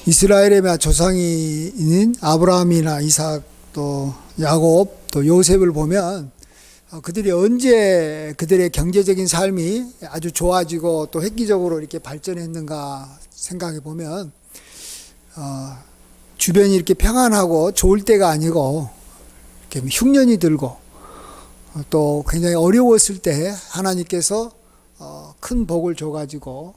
이스라엘의 조상인 아브라함이나 이삭 또 야곱 또 요셉을 보면 그들이 언제 그들의 경제적인 삶이 아주 좋아지고 또 획기적으로 이렇게 발전했는가 생각해 보면 주변이 이렇게 평안하고 좋을 때가 아니고 이렇게 흉년이 들고 또 굉장히 어려웠을 때 하나님께서 큰 복을 줘가지고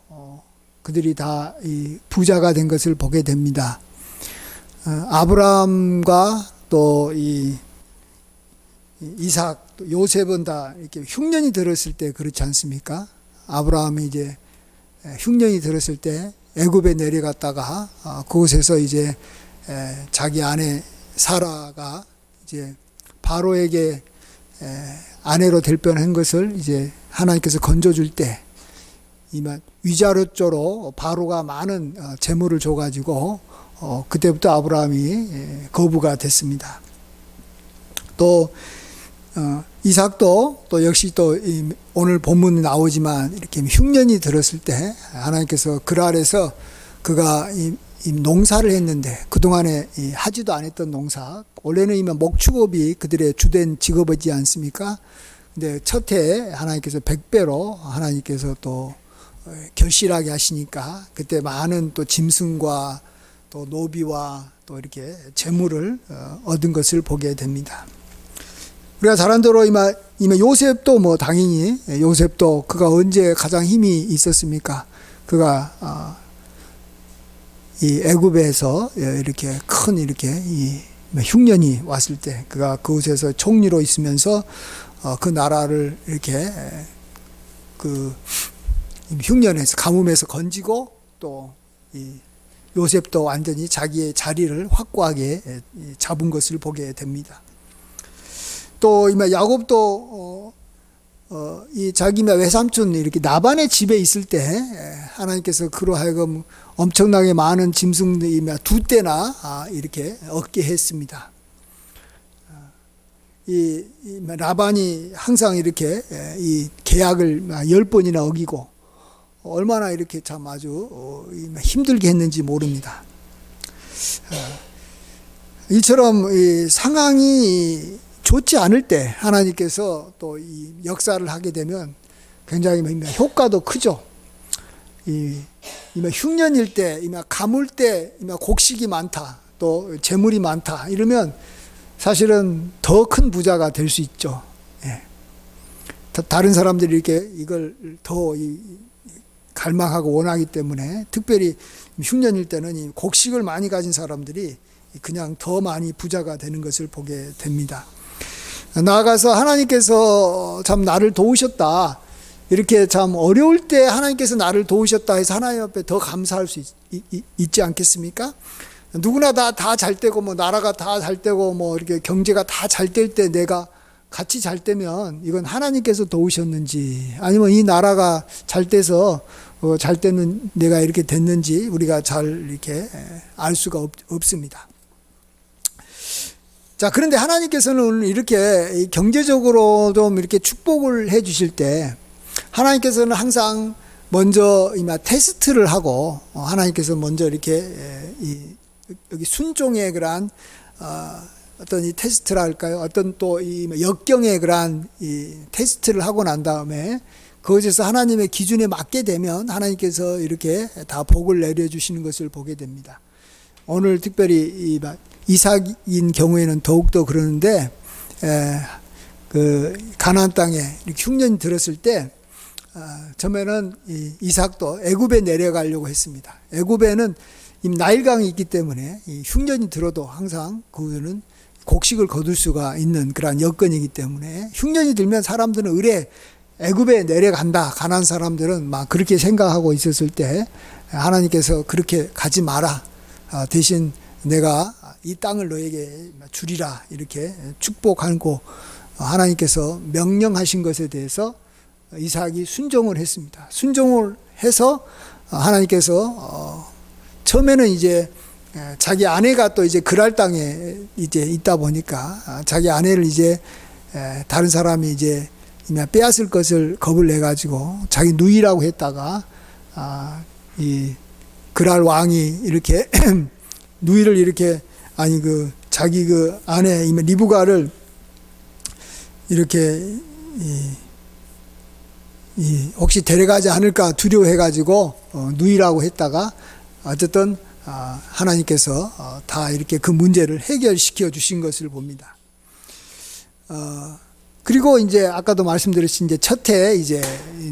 그들이 다 이 부자가 된 것을 보게 됩니다. 아브라함과 또 이 이삭, 또 요셉은 다 이렇게 흉년이 들었을 때 그렇지 않습니까? 아브라함이 이제 흉년이 들었을 때 애굽에 내려갔다가 그곳에서 이제 자기 아내 사라가 이제 바로에게 아내로 될 뻔한 것을 이제 하나님께서 건져줄 때 위자료조로 바로가 많은 재물을 줘가지고 그때부터 아브라함이 거부가 됐습니다. 또 이삭도 또 역시 또 오늘 본문에 나오지만 이렇게 흉년이 들었을 때 하나님께서 그랄에서 그가 이 농사를 했는데 그동안에 하지도 않았던 농사, 원래는 이미 목축업이 그들의 주된 직업이지 않습니까? 근데 첫 해에 하나님께서 100배로 하나님께서 또 결실하게 하시니까 그때 많은 또 짐승과 또 노비와 또 이렇게 재물을 얻은 것을 보게 됩니다. 우리가 잘 안대로 이마 요셉도 뭐 당연히 요셉도 그가 언제 가장 힘이 있었습니까? 그가 이 애굽에서 이렇게 큰 이렇게 이 흉년이 왔을 때 그가 그곳에서 총리로 있으면서 그 나라를 이렇게 그 흉년에서 가뭄에서 건지고 또 이 요셉도 완전히 자기의 자리를 확고하게 잡은 것을 보게 됩니다. 또 야곱도 이 자기 외삼촌 이렇게 나반의 집에 있을 때 하나님께서 그로 하여금 엄청나게 많은 짐승들이 2대나 이렇게 얻게 했습니다. 이 라반이 항상 이렇게 이 계약을 10번이나 어기고 얼마나 이렇게 참 아주 힘들게 했는지 모릅니다. 이처럼 이 상황이 좋지 않을 때 하나님께서 또 이 역사를 하게 되면 굉장히 효과도 크죠. 흉년일 때, 가물 때, 곡식이 많다, 또 재물이 많다 이러면 사실은 더 큰 부자가 될 수 있죠. 예. 다른 사람들이 이렇게 이걸 더 갈망하고 원하기 때문에 특별히 흉년일 때는 이 곡식을 많이 가진 사람들이 그냥 더 많이 부자가 되는 것을 보게 됩니다. 나아가서 하나님께서 참 나를 도우셨다, 이렇게 참 어려울 때 하나님께서 나를 도우셨다 해서 하나님 앞에 더 감사할 수 있지 않겠습니까? 누구나 다 잘 되고 뭐 나라가 다 잘 되고 뭐 이렇게 경제가 다 잘 될 때 내가 같이 잘 되면 이건 하나님께서 도우셨는지 아니면 이 나라가 잘 돼서 잘 되는 내가 이렇게 됐는지 우리가 잘 이렇게 알 수가 없습니다. 자, 그런데 하나님께서는 이렇게 경제적으로 좀 이렇게 축복을 해 주실 때 하나님께서는 항상 먼저 테스트를 하고 하나님께서 먼저 이렇게 여기 순종의 그러한 어떤 이 테스트라 할까요? 어떤 또 이 역경의 그러한 이 테스트를 하고 난 다음에 그것에서 하나님의 기준에 맞게 되면 하나님께서 이렇게 다 복을 내려주시는 것을 보게 됩니다. 오늘 특별히 이삭인 경우에는 더욱더 그러는데 그 가나안 땅에 이렇게 흉년이 들었을 때 처음에는 이삭도 애굽에 내려가려고 했습니다. 애굽에는 나일강이 있기 때문에 흉년이 들어도 항상 그거는 곡식을 거둘 수가 있는 그러한 여건이기 때문에 흉년이 들면 사람들은 의례 애굽에 내려간다, 가나안 사람들은 막 그렇게 생각하고 있었을 때 하나님께서 그렇게 가지 마라, 대신 내가 이 땅을 너에게 주리라 이렇게 축복하고 하나님께서 명령하신 것에 대해서 이삭이 순종을 했습니다. 순종을 해서 하나님께서 처음에는 이제 자기 아내가 또 이제 그랄 땅에 이제 있다 보니까 자기 아내를 이제 다른 사람이 이제 빼앗을 것을 겁을 내 가지고 자기 누이라고 했다가 그랄 왕이 이렇게 누이를 이렇게 자기 그 아내 리브가를 이렇게 혹시 데려가지 않을까 두려워해가지고 누이라고 했다가 어쨌든 하나님께서 다 이렇게 그 문제를 해결시켜 주신 것을 봅니다. 그리고 이제 아까도 말씀드렸듯이 이제 첫해 이제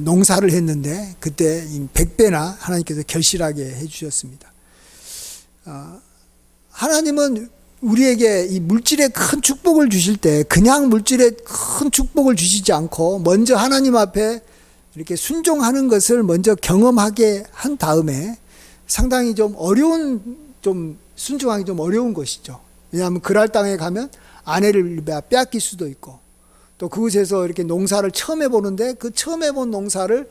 농사를 했는데 그때 100배나 하나님께서 결실하게 해주셨습니다. 하나님은 우리에게 이 물질에 큰 축복을 주실 때 그냥 물질에 큰 축복을 주시지 않고 먼저 하나님 앞에 이렇게 순종하는 것을 먼저 경험하게 한 다음에 상당히 좀 순종하기 좀 어려운 것이죠. 왜냐하면 그랄 땅에 가면 아내를 빼앗길 수도 있고 또 그곳에서 이렇게 농사를 처음 해보는데 그 처음 해본 농사를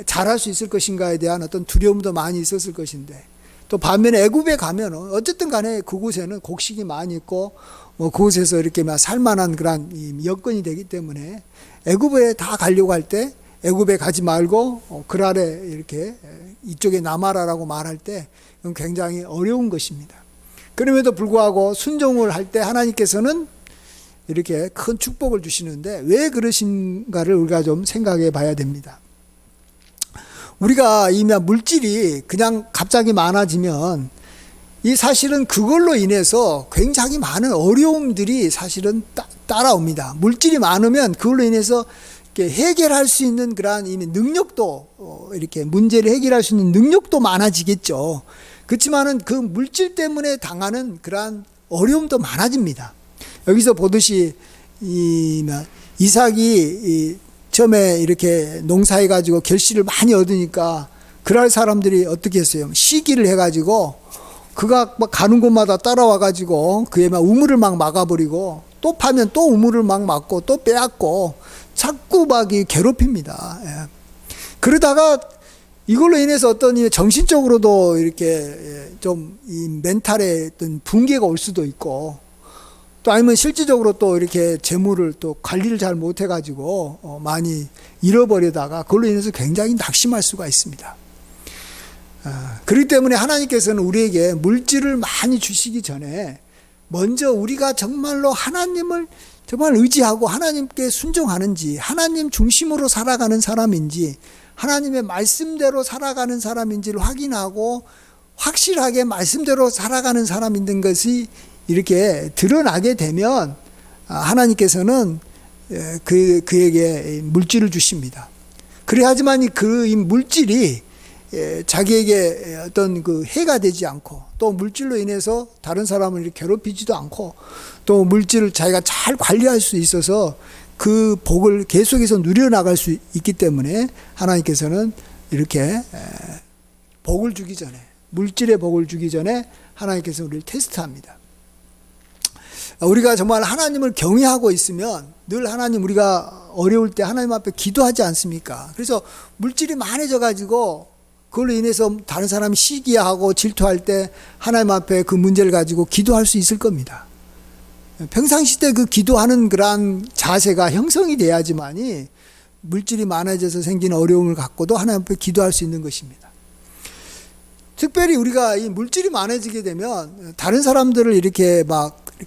잘할 수 있을 것인가에 대한 어떤 두려움도 많이 있었을 것인데 또 반면에 애굽에 가면 어쨌든 간에 그곳에는 곡식이 많이 있고 그곳에서 이렇게 살만한 그런 여건이 되기 때문에 애굽에 다 가려고 할 때 애굽에 가지 말고 그랄에 이렇게 이쪽에 남아라라고 말할 때 굉장히 어려운 것입니다. 그럼에도 불구하고 순종을 할 때 하나님께서는 이렇게 큰 축복을 주시는데 왜 그러신가를 우리가 좀 생각해 봐야 됩니다. 우리가 이미 물질이 그냥 갑자기 많아지면 이 사실은 그걸로 인해서 굉장히 많은 어려움들이 사실은 따라옵니다. 물질이 많으면 그걸로 인해서 이렇게 해결할 수 있는 그러한 이미 능력도 이렇게 문제를 해결할 수 있는 능력도 많아지겠죠. 그렇지만은 그 물질 때문에 당하는 그러한 어려움도 많아집니다. 여기서 보듯이 이삭이 처음에 이렇게 농사해가지고 결실을 많이 얻으니까 그랄 사람들이 어떻게 했어요? 시기를 해가지고 그가 막 가는 곳마다 따라와가지고 그의 막 우물을 막 막아버리고 또 파면 또 우물을 막 막고 또 빼앗고 자꾸 막 괴롭힙니다. 예. 그러다가 이걸로 인해서 어떤 정신적으로도 이렇게 좀 이 멘탈에 어떤 붕괴가 올 수도 있고 또 아니면 실질적으로 또 이렇게 재물을 또 관리를 잘 못해가지고 많이 잃어버리다가 그걸로 인해서 굉장히 낙심할 수가 있습니다. 그렇기 때문에 하나님께서는 우리에게 물질을 많이 주시기 전에 먼저 우리가 정말로 하나님을 정말 의지하고 하나님께 순종하는지 하나님 중심으로 살아가는 사람인지 하나님의 말씀대로 살아가는 사람인지를 확인하고 확실하게 말씀대로 살아가는 사람인 것이 이렇게 드러나게 되면 하나님께서는 그에게 물질을 주십니다. 그래야지만 그 물질이 자기에게 어떤 그 해가 되지 않고 또 물질로 인해서 다른 사람을 이렇게 괴롭히지도 않고 또 물질을 자기가 잘 관리할 수 있어서 그 복을 계속해서 누려나갈 수 있기 때문에 하나님께서는 이렇게 복을 주기 전에 물질의 복을 주기 전에 하나님께서 우리를 테스트합니다. 우리가 정말 하나님을 경외하고 있으면 늘 하나님 우리가 어려울 때 하나님 앞에 기도하지 않습니까? 그래서 물질이 많아져 가지고 그걸로 인해서 다른 사람이 시기하고 질투할 때 하나님 앞에 그 문제를 가지고 기도할 수 있을 겁니다. 평상시 때 그 기도하는 그러한 자세가 형성이 돼야지만이 물질이 많아져서 생긴 어려움을 갖고도 하나님 앞에 기도할 수 있는 것입니다. 특별히 우리가 이 물질이 많아지게 되면 다른 사람들을 이렇게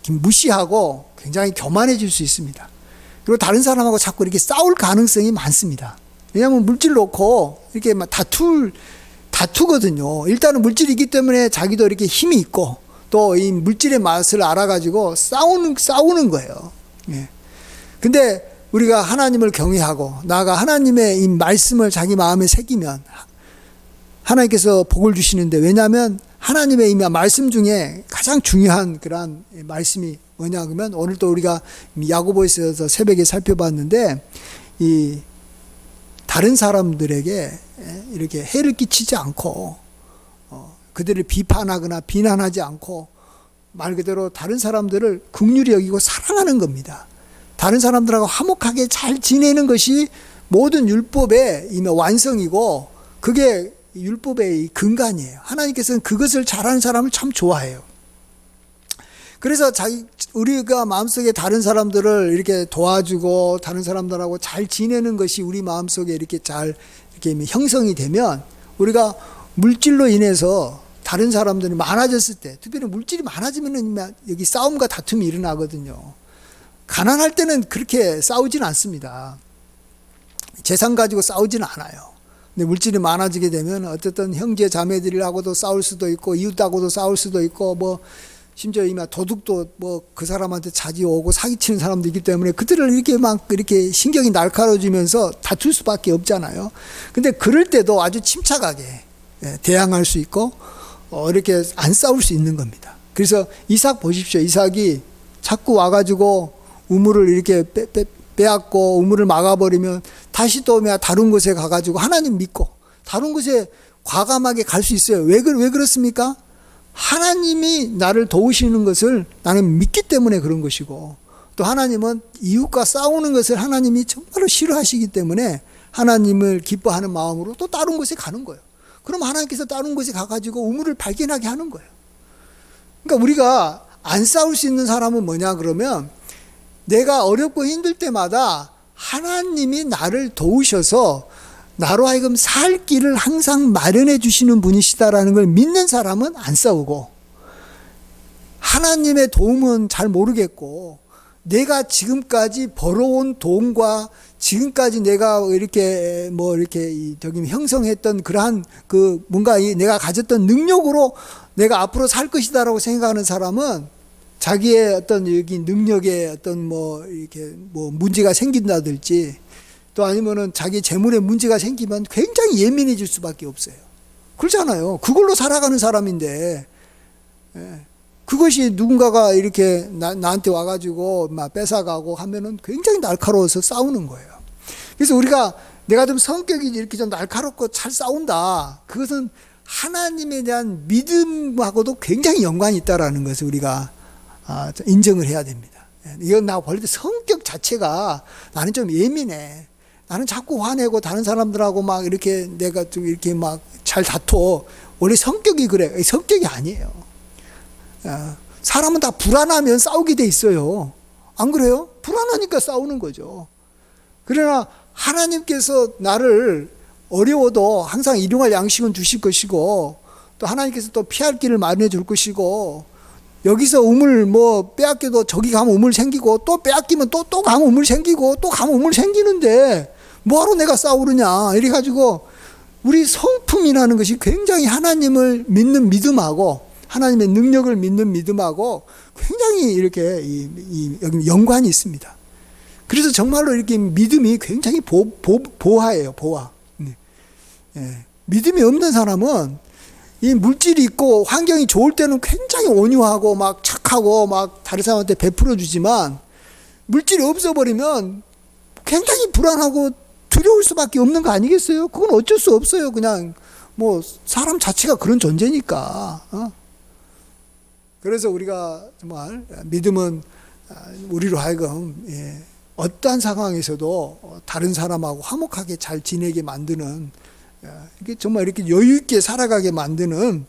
무시하고 굉장히 교만해질 수 있습니다. 그리고 다른 사람하고 자꾸 이렇게 싸울 가능성이 많습니다. 왜냐하면 물질 놓고 이렇게 다투거든요. 일단은 물질이 있기 때문에 자기도 이렇게 힘이 있고 또 이 물질의 맛을 알아가지고 싸우는 거예요. 예. 근데 우리가 하나님을 경외하고 나아가 하나님의 이 말씀을 자기 마음에 새기면 하나님께서 복을 주시는데 왜냐하면 하나님의 이 말씀 중에 가장 중요한 그러한 말씀이 뭐냐 그러면 오늘 또 우리가 야고보서에서 새벽에 살펴봤는데 이 다른 사람들에게 이렇게 해를 끼치지 않고 그들을 비판하거나 비난하지 않고 말 그대로 다른 사람들을 긍휼히 여기고 사랑하는 겁니다. 다른 사람들하고 화목하게 잘 지내는 것이 모든 율법의 완성이고 그게 율법의 근간이에요. 하나님께서는 그것을 잘하는 사람을 참 좋아해요. 그래서 우리가 마음속에 다른 사람들을 이렇게 도와주고 다른 사람들하고 잘 지내는 것이 우리 마음속에 이렇게 잘 이렇게 형성이 되면 우리가 물질로 인해서 다른 사람들이 많아졌을 때, 특별히 물질이 많아지면 여기 싸움과 다툼이 일어나거든요. 가난할 때는 그렇게 싸우진 않습니다. 재산 가지고 싸우지는 않아요. 근데 물질이 많아지게 되면 어쨌든 형제 자매들하고도 싸울 수도 있고 이웃하고도 싸울 수도 있고 뭐 심지어 이마 도둑도 뭐 그 사람한테 자지 오고 사기치는 사람도 있기 때문에 그들을 이렇게 막 이렇게 신경이 날카로워지면서 다툴 수밖에 없잖아요. 근데 그럴 때도 아주 침착하게 대항할 수 있고 이렇게 안 싸울 수 있는 겁니다. 그래서 이삭 보십시오. 이삭이 자꾸 와가지고 우물을 이렇게 빼앗고 우물을 막아버리면 다시 또 다른 곳에 가가지고 하나님 믿고 다른 곳에 과감하게 갈 수 있어요. 왜 그렇습니까? 하나님이 나를 도우시는 것을 나는 믿기 때문에 그런 것이고, 또 하나님은 이웃과 싸우는 것을 하나님이 정말로 싫어하시기 때문에 하나님을 기뻐하는 마음으로 또 다른 곳에 가는 거예요. 그럼 하나님께서 다른 곳에 가가지고 우물을 발견하게 하는 거예요. 그러니까 우리가 안 싸울 수 있는 사람은 뭐냐 그러면, 내가 어렵고 힘들 때마다 하나님이 나를 도우셔서 나로 하여금 살 길을 항상 마련해 주시는 분이시다라는 걸 믿는 사람은 안 싸우고, 하나님의 도움은 잘 모르겠고 내가 지금까지 벌어온 돈과 지금까지 내가 이렇게 저기 형성했던 그러한 뭔가 내가 가졌던 능력으로 내가 앞으로 살 것이다라고 생각하는 사람은 자기의 어떤 여기 능력에 어떤 이렇게 문제가 생긴다든지, 또 아니면은 자기 재물에 문제가 생기면 굉장히 예민해질 수밖에 없어요. 그렇잖아요. 그걸로 살아가는 사람인데, 그것이 누군가가 이렇게 나한테 와가지고 막 뺏어가고 하면은 굉장히 날카로워서 싸우는 거예요. 그래서 우리가 내가 좀 성격이 이렇게 좀 날카롭고 잘 싸운다, 그것은 하나님에 대한 믿음하고도 굉장히 연관이 있다라는 것을 우리가 인정을 해야 됩니다. 이건 나 원래 성격 자체가 나는 좀 예민해. 나는 자꾸 화내고 다른 사람들하고 막 이렇게 내가 좀 이렇게 막 잘 다퉈. 원래 성격이 그래. 성격이 아니에요. 사람은 다 불안하면 싸우게 돼 있어요. 안 그래요? 불안하니까 싸우는 거죠. 그러나 하나님께서 나를 어려워도 항상 일용할 양식은 주실 것이고, 또 하나님께서 또 피할 길을 마련해 줄 것이고, 여기서 우물 빼앗겨도 저기 가면 우물 생기고, 또 빼앗기면 또 가면 우물 생기고, 또 가면 우물 생기는데 뭐하러 내가 싸우느냐 이래가지고, 우리 성품이라는 것이 굉장히 하나님을 믿는 믿음하고 하나님의 능력을 믿는 믿음하고 굉장히 이렇게 여기 연관이 있습니다. 그래서 정말로 이렇게 믿음이 굉장히 보화예요. 보화. 믿음이 없는 사람은 이 물질이 있고 환경이 좋을 때는 굉장히 온유하고 막 착하고 막 다른 사람한테 베풀어 주지만, 물질이 없어버리면 굉장히 불안하고 두려울 수밖에 없는 거 아니겠어요? 그건 어쩔 수 없어요. 그냥 사람 자체가 그런 존재니까. 그래서 우리가 정말 믿음은 우리로 하여금 어떠한 상황에서도 다른 사람하고 화목하게 잘 지내게 만드는, 이게 정말 이렇게 여유 있게 살아가게 만드는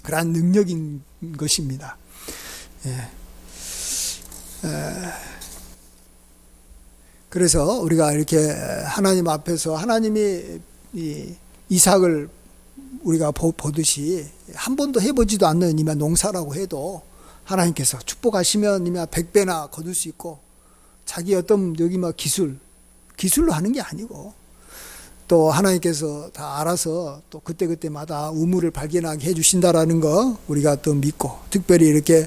그러한 능력인 것입니다. 그래서 우리가 이렇게 하나님 앞에서 하나님이 이삭을 우리가 보듯이 한 번도 해보지도 않는 이만 농사라고 해도 하나님께서 축복하시면 이만 100배나 거둘 수 있고, 자기 어떤 여기 기술로 하는 게 아니고, 또 하나님께서 다 알아서 또 그때마다 우물을 발견하게 해주신다라는 거 우리가 또 믿고, 특별히 이렇게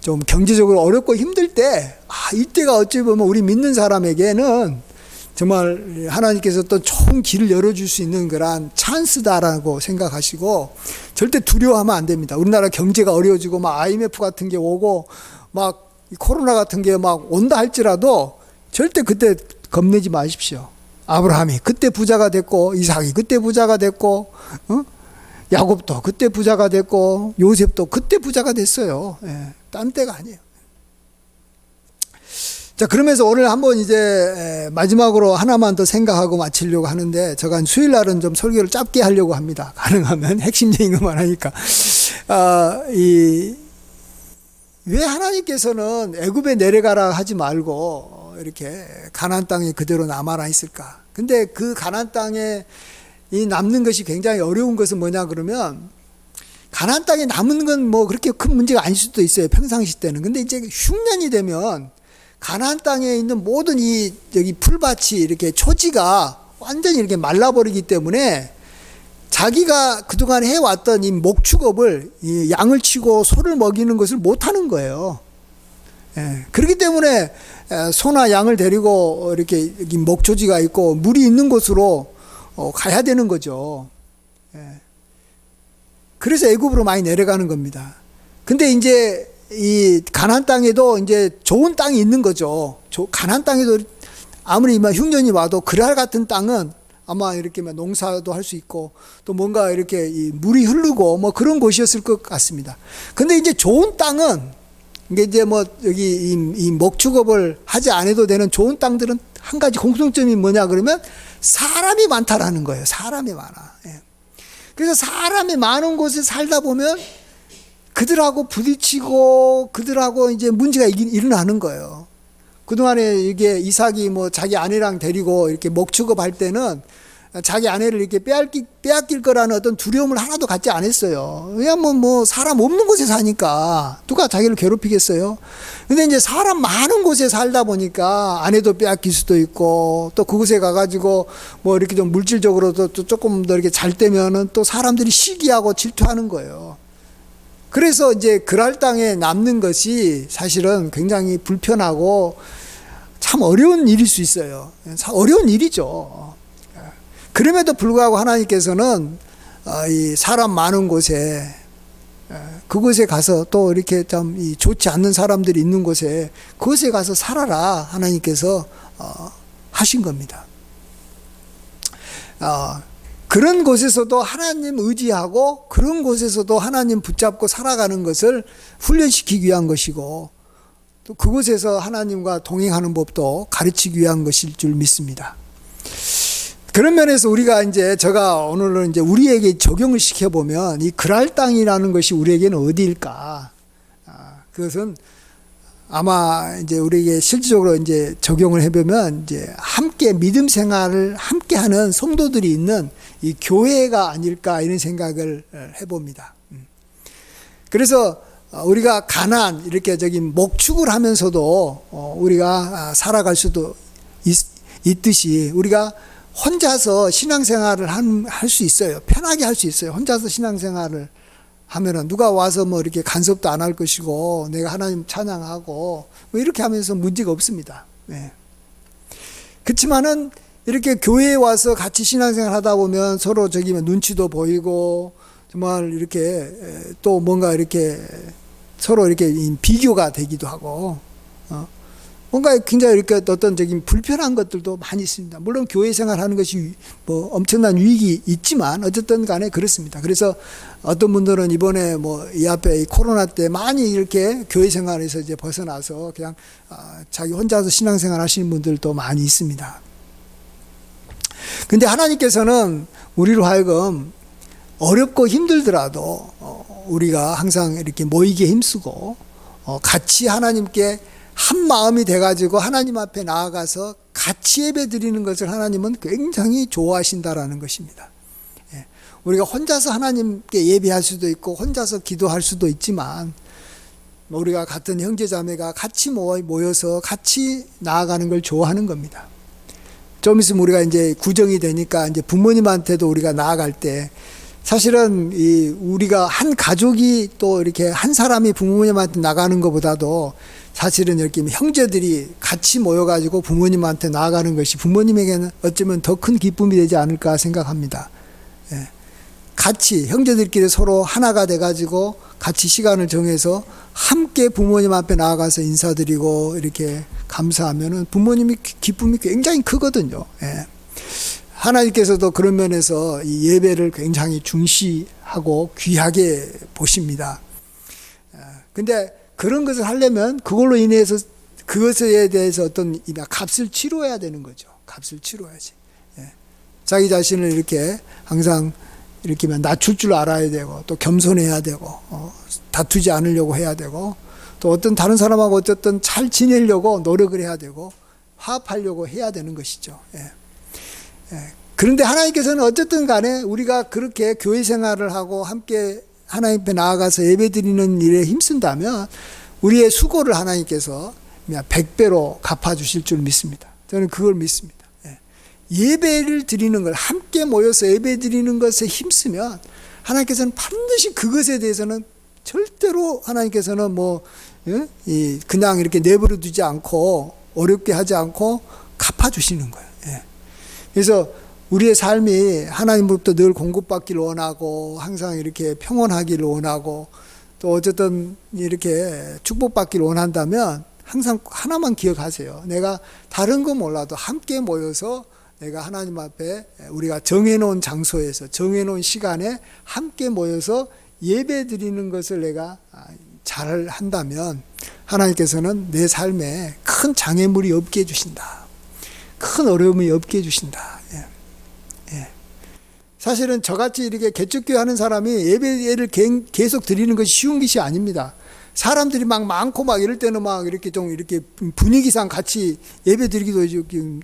좀 경제적으로 어렵고 힘들 때, 이때가 어찌 보면 우리 믿는 사람에게는 정말 하나님께서 또 좋은 길을 열어줄 수 있는 그런 찬스다라고 생각하시고, 절대 두려워하면 안 됩니다. 우리나라 경제가 어려워지고 막 IMF 같은 게 오고 막 코로나 같은 게 막 온다 할지라도 절대 그때 겁내지 마십시오. 아브라함이 그때 부자가 됐고, 이삭이 그때 부자가 됐고, 야곱도 그때 부자가 됐고, 요셉도 그때 부자가 됐어요. 딴 때가 아니에요. 자, 그러면서 오늘 한번 이제 마지막으로 하나만 더 생각하고 마치려고 하는데, 제가 수요일 날은 좀 설교를 짧게 하려고 합니다. 가능하면 핵심적인 것만 하니까. 왜 하나님께서는 애굽에 내려가라 하지 말고 이렇게 가나안 땅에 그대로 남아라 했을까? 근데 그 가나안 땅에 이 남는 것이 굉장히 어려운 것은 뭐냐 그러면, 가나안 땅에 남은 건 뭐 그렇게 큰 문제가 아닐 수도 있어요, 평상시 때는. 근데 이제 흉년이 되면 가나안 땅에 있는 모든 이 여기 풀밭이 이렇게 초지가 완전히 이렇게 말라버리기 때문에 자기가 그동안 해왔던 이 목축업을, 이 양을 치고 소를 먹이는 것을 못하는 거예요. 예, 그렇기 때문에 소나 양을 데리고 이렇게 여기 목초지가 있고 물이 있는 곳으로 가야 되는 거죠. 예. 그래서 애굽으로 많이 내려가는 겁니다. 근데 이제 이 가나안 땅에도 이제 좋은 땅이 있는 거죠. 가나안 땅에도 아무리 흉년이 와도 그랄 같은 땅은 아마 이렇게 농사도 할 수 있고 또 뭔가 이렇게 이 물이 흐르고 뭐 그런 곳이었을 것 같습니다. 근데 이제 좋은 땅은 이제 뭐 여기 이 목축업을 하지 않아도 되는 좋은 땅들은 한 가지 공통점이 뭐냐 그러면 사람이 많다라는 거예요. 사람이 많아. 예. 그래서 사람이 많은 곳에 살다 보면 그들하고 부딪히고 그들하고 이제 문제가 일어나는 거예요. 그동안에 이게 이삭이 뭐 자기 아내랑 데리고 이렇게 목축업 할 때는 자기 아내를 이렇게 빼앗길 거라는 어떤 두려움을 하나도 갖지 않았어요. 왜냐면 뭐 사람 없는 곳에 사니까 누가 자기를 괴롭히겠어요. 근데 이제 사람 많은 곳에 살다 보니까 아내도 빼앗길 수도 있고 또 그곳에 가가지고 뭐 이렇게 좀 물질적으로도 또 조금 더 이렇게 잘 되면은 또 사람들이 시기하고 질투하는 거예요. 그래서 이제 그랄 땅에 남는 것이 사실은 굉장히 불편하고 참 어려운 일일 수 있어요. 어려운 일이죠. 그럼에도 불구하고 하나님께서는 이 사람 많은 곳에, 그곳에 가서 또 이렇게 좀 좋지 않는 사람들이 있는 곳에 그곳에 가서 살아라 하나님께서 하신 겁니다. 그런 곳에서도 하나님 의지하고 그런 곳에서도 하나님 붙잡고 살아가는 것을 훈련시키기 위한 것이고 또 그곳에서 하나님과 동행하는 법도 가르치기 위한 것일 줄 믿습니다. 그런 면에서 우리가 이제 제가 오늘은 이제 우리에게 적용을 시켜보면 이 그랄 땅이라는 것이 우리에게는 어디일까? 그것은 아마 이제 우리에게 실질적으로 이제 적용을 해보면 이제 함께 믿음 생활을 함께 하는 성도들이 있는 이 교회가 아닐까 이런 생각을 해봅니다. 그래서 우리가 가난 이렇게 저기 목축을 하면서도 우리가 살아갈 수도 있듯이 우리가 혼자서 신앙생활을 할 수 있어요. 편하게 할 수 있어요. 혼자서 신앙생활을 하면은 누가 와서 뭐 이렇게 간섭도 안 할 것이고 내가 하나님 찬양하고 뭐 이렇게 하면서 문제가 없습니다. 네. 그렇지만은 이렇게 교회에 와서 같이 신앙생활 하다 보면 서로 저기 눈치도 보이고 정말 이렇게 또 뭔가 이렇게 서로 이렇게 비교가 되기도 하고 뭔가 굉장히 이렇게 어떤 적인 불편한 것들도 많이 있습니다. 물론 교회 생활하는 것이 뭐 엄청난 유익이 있지만 어쨌든 간에 그렇습니다. 그래서 어떤 분들은 이번에 뭐 이 앞에 코로나 때 많이 이렇게 교회 생활에서 이제 벗어나서 그냥 자기 혼자서 신앙생활 하시는 분들도 많이 있습니다. 근데 하나님께서는 우리로 하여금 어렵고 힘들더라도 우리가 항상 이렇게 모이기에 힘쓰고 같이 하나님께 한 마음이 돼가지고 하나님 앞에 나아가서 같이 예배 드리는 것을 하나님은 굉장히 좋아하신다라는 것입니다. 우리가 혼자서 하나님께 예배할 수도 있고 혼자서 기도할 수도 있지만 우리가 같은 형제자매가 같이 모여서 같이 나아가는 걸 좋아하는 겁니다. 좀 있으면 우리가 이제 구정이 되니까 이제 부모님한테도 우리가 나아갈 때 사실은 우리가 한 가족이 또 이렇게 한 사람이 부모님한테 나가는 것보다도 사실은 이렇게 형제들이 같이 모여가지고 부모님한테 나아가는 것이 부모님에게는 어쩌면 더 큰 기쁨이 되지 않을까 생각합니다. 예. 같이 형제들끼리 서로 하나가 돼가지고 같이 시간을 정해서 함께 부모님 앞에 나아가서 인사드리고 이렇게 감사하면은 부모님이 기쁨이 굉장히 크거든요. 예. 하나님께서도 그런 면에서 이 예배를 굉장히 중시하고 귀하게 보십니다. 근데 그런 것을 하려면 그걸로 인해서 그것에 대해서 어떤 값을 치러야 되는 거죠. 값을 치러야지. 자기 자신을 이렇게 항상 이렇게 낮출 줄 알아야 되고 또 겸손해야 되고 다투지 않으려고 해야 되고 또 어떤 다른 사람하고 어쨌든 잘 지내려고 노력을 해야 되고 화합하려고 해야 되는 것이죠. 그런데 하나님께서는 어쨌든 간에 우리가 그렇게 교회 생활을 하고 함께 하나님 앞에 나아가서 예배 드리는 일에 힘쓴다면 우리의 수고를 하나님께서 100배로 갚아주실 줄 믿습니다. 저는 그걸 믿습니다. 예배를 드리는 걸, 함께 모여서 예배 드리는 것에 힘쓰면 하나님께서는 반드시 그것에 대해서는 절대로 하나님께서는 그냥 이렇게 내버려 두지 않고 어렵게 하지 않고 갚아주시는 거예요. 그래서 우리의 삶이 하나님으로부터 늘 공급받기를 원하고 항상 이렇게 평온하기를 원하고 또 어쨌든 이렇게 축복받기를 원한다면 항상 하나만 기억하세요. 내가 다른 거 몰라도 함께 모여서 내가 하나님 앞에 우리가 정해놓은 장소에서 정해놓은 시간에 함께 모여서 예배 드리는 것을 내가 잘 한다면 하나님께서는 내 삶에 큰 장애물이 없게 해주신다. 큰 어려움이 없게 해주신다. 사실은 저같이 이렇게 개척교회 하는 사람이 예배를 계속 드리는 것이 쉬운 것이 아닙니다. 사람들이 막 많고 막 이럴 때는 막 이렇게 좀 이렇게 분위기상 같이 예배 드리기도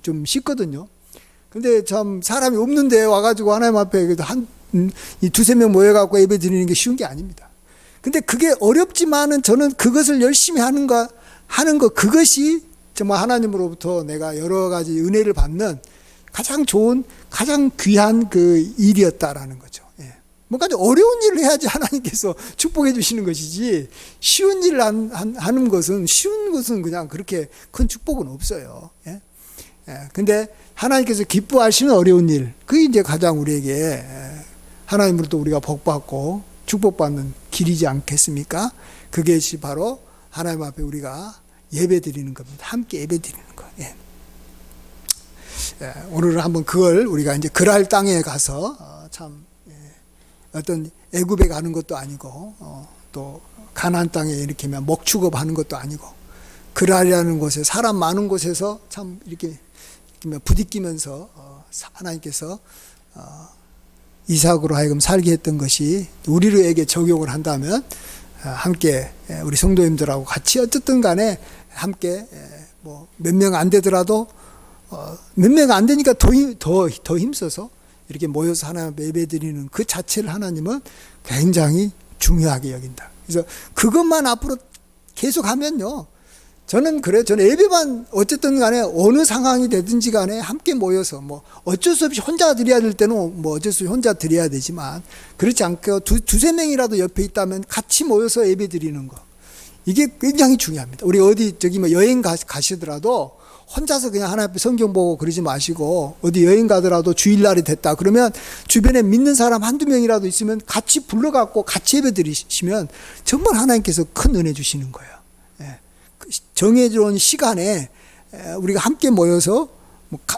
좀 쉽거든요. 근데 참 사람이 없는데 와가지고 하나님 앞에 이 두세 명 모여갖고 예배 드리는 게 쉬운 게 아닙니다. 근데 그게 어렵지만은 저는 그것을 열심히 하는 거, 그것이 정말 하나님으로부터 내가 여러 가지 은혜를 받는 가장 좋은, 가장 귀한 그 일이었다라는 거죠. 뭔가 어려운 일을 해야지 하나님께서 축복해 주시는 것이지 쉬운 일을 하는 것은, 쉬운 것은 그냥 그렇게 큰 축복은 없어요. 근데 하나님께서 기뻐하시는 어려운 일, 그게 이제 가장 우리에게 하나님으로부터 우리가 복받고 축복받는 길이지 않겠습니까? 그것이 바로 하나님 앞에 우리가 예배 드리는 겁니다. 함께 예배 드리는 거. 오늘은 한번 그걸 우리가 이제 그랄 땅에 가서 참 어떤 애굽에 가는 것도 아니고 또 가나안 땅에 이렇게 먹축업하는 것도 아니고 그랄이라는 곳에 사람 많은 곳에서 참 이렇게 부딪히면서 하나님께서 이삭으로 하여금 살게 했던 것이 우리에게 적용을 한다면 함께 우리 성도님들하고 같이 어쨌든 간에 함께 몇 명 안 되더라도 몇 명 안 되니까 더 힘써서 이렇게 모여서 하나님 예배 드리는 그 자체를 하나님은 굉장히 중요하게 여긴다. 그래서 그것만 앞으로 계속 하면요. 저는 그래요. 저는 예배만 어쨌든 간에 어느 상황이 되든지 간에 함께 모여서 어쩔 수 없이 혼자 드려야 될 때는 어쩔 수 없이 혼자 드려야 되지만 그렇지 않고 두세 명이라도 옆에 있다면 같이 모여서 예배 드리는 거. 이게 굉장히 중요합니다. 우리 어디 여행 가시더라도 혼자서 그냥 하나님 앞에 성경 보고 그러지 마시고 어디 여행 가더라도 주일날이 됐다 그러면 주변에 믿는 사람 한두 명이라도 있으면 같이 불러갖고 같이 예배 드리시면 정말 하나님께서 큰 은혜 주시는 거예요. 정해진 시간에 우리가 함께 모여서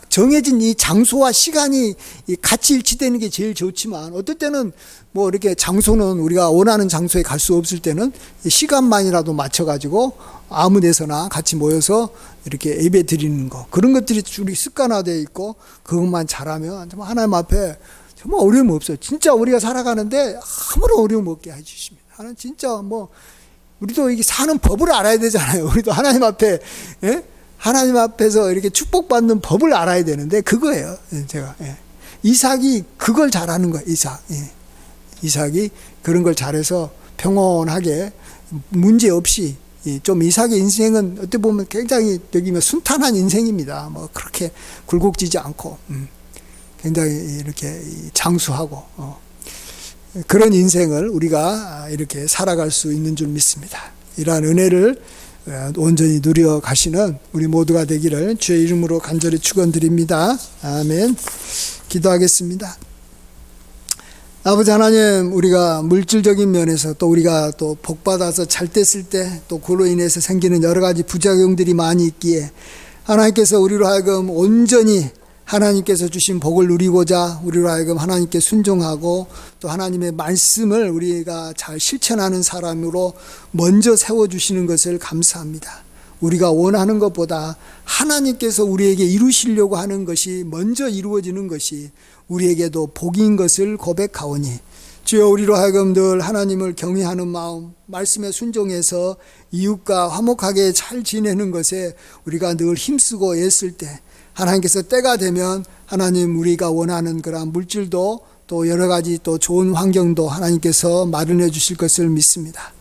정해진 이 장소와 시간이 같이 일치되는 게 제일 좋지만 어떨 때는 이렇게 장소는 우리가 원하는 장소에 갈 수 없을 때는 시간만이라도 맞춰가지고 아무 데서나 같이 모여서 이렇게 예배 드리는 거 그런 것들이 우리 습관화되어 있고 그것만 잘하면 정말 하나님 앞에 정말 어려움 없어요. 진짜 우리가 살아가는데 아무런 어려움 없게 해주십니다. 하나님 진짜 우리도 이게 사는 법을 알아야 되잖아요. 우리도 하나님 앞에 하나님 앞에서 이렇게 축복받는 법을 알아야 되는데 그거예요. 제가 이삭이 그걸 잘하는 거예요. 이삭이 그런 걸 잘해서 평온하게 문제 없이 좀 이삭의 인생은 어떻게 보면 굉장히 순탄한 인생입니다. 그렇게 굴곡지지 않고 굉장히 이렇게 장수하고 그런 인생을 우리가 이렇게 살아갈 수 있는 줄 믿습니다. 이러한 은혜를 온전히 누려 가시는 우리 모두가 되기를 주의 이름으로 간절히 축원드립니다. 아멘. 기도하겠습니다. 아버지 하나님, 우리가 물질적인 면에서 또 우리가 또 복받아서 잘 됐을 때 또 그로 인해서 생기는 여러 가지 부작용들이 많이 있기에 하나님께서 우리로 하여금 온전히 하나님께서 주신 복을 누리고자 우리로 하여금 하나님께 순종하고 또 하나님의 말씀을 우리가 잘 실천하는 사람으로 먼저 세워주시는 것을 감사합니다. 우리가 원하는 것보다 하나님께서 우리에게 이루시려고 하는 것이 먼저 이루어지는 것이 우리에게도 복인 것을 고백하오니 주여 우리로 하여금 늘 하나님을 경외하는 마음, 말씀에 순종해서 이웃과 화목하게 잘 지내는 것에 우리가 늘 힘쓰고 애쓸 때 하나님께서 때가 되면 하나님 우리가 원하는 그러한 물질도 또 여러 가지 또 좋은 환경도 하나님께서 마련해 주실 것을 믿습니다.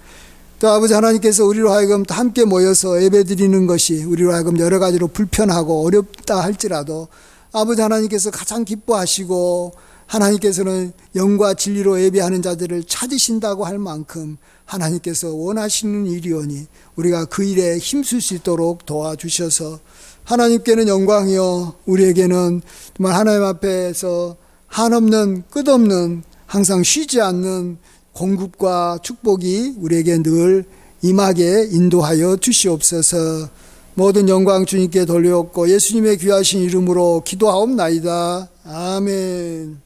또 아버지 하나님께서 우리로 하여금 함께 모여서 예배드리는 것이 우리로 하여금 여러 가지로 불편하고 어렵다 할지라도 아버지 하나님께서 가장 기뻐하시고 하나님께서는 영과 진리로 예배하는 자들을 찾으신다고 할 만큼 하나님께서 원하시는 일이오니 우리가 그 일에 힘쓸 수 있도록 도와주셔서 하나님께는 영광이요 우리에게는 정말 하나님 앞에서 한없는 끝없는 항상 쉬지 않는 공급과 축복이 우리에게 늘 임하게 인도하여 주시옵소서. 모든 영광 주님께 돌려옵고 예수님의 귀하신 이름으로 기도하옵나이다. 아멘.